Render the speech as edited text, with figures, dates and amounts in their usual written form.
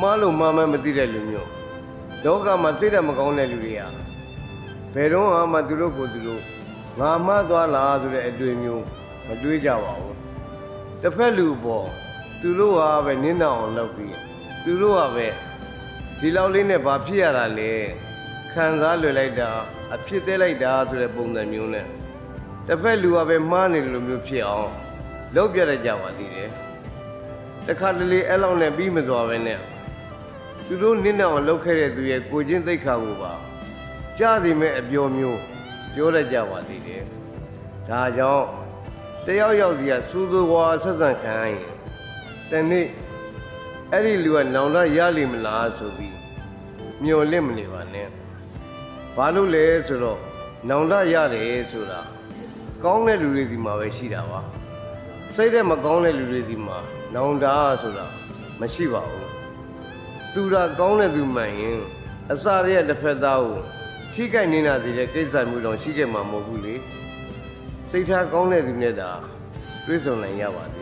မှားလို့မှားမှမသိတဲ့လူမျိုးလောကမှာစိတ်ဓာတ်မကောင်းတဲ့လူတွေကဘယ်တော့မှသူတို့ကိုယ်သူတို့ငါမှားသွားလားဆိုတဲ့အတွေ့မျိုးမတွေးကြပါဘူးတစ်ဖက်လူပေါ်သူတို့ဟာပဲနင်းနာအောင်လုပ်ပြီးသူတို့ဟာပဲဒီလောက်လေးနဲ့ဘာဖြစ်ရတာလဲခံစားလွယ်လိုက်တာအဖြစ်သေးလိုက်တာဆိုတဲ့ပုံစံမျိုးနဲ့တစ်ဖက်လူဟာပဲမှားနေတယ်လို့မျိုးဖြစ်အောင်လုပ်ပြရကြပါသေးတယ်တခါတလေအဲ့လောက်နဲ့ပြီးမသွားပဲနဲ့သူတို့နင်းနာအောင်လုပ်ခဲ့တဲ့သူရဲ့ကိုချင်းသိက္ခာကိုပါကြားစီမဲ့အပြောမျိုးပြောရကြပါသေးတယ်ဒါကြောင့်တယောက်ယောက်စီကစူးစူးဝါဆက်ဆံခံရရင်တနေ့အဲ့ဒီလူကနောင်တရလိမ့်မလားဆိုပြီးမျော်လင့်မနေပါနဲ့ဘာလို့လဲဆိုတော့နောင်တရတယ်ဆိုတာကောင်းတဲ့လူတွေစီမှာပဲရှိတာပါစိတ်ထဲမကောင်းတဲ့လူတွေစီမှာနောင်တဆိုတာမရှိပါဘူးသူကကောင်းတဲ့သူမှန်ရင်အစရရဲ့တစ်ဖက်သားကိုထိခိုက်နေတာစီတဲ့ကိစ္စမျိုးတော့ရှိခဲ့မှာမဟုတ်ဘူးလေစိတ်ထားကောင်းတဲ့သူနဲ့သာတွေ့ဆုံနိုင်ရပါသေး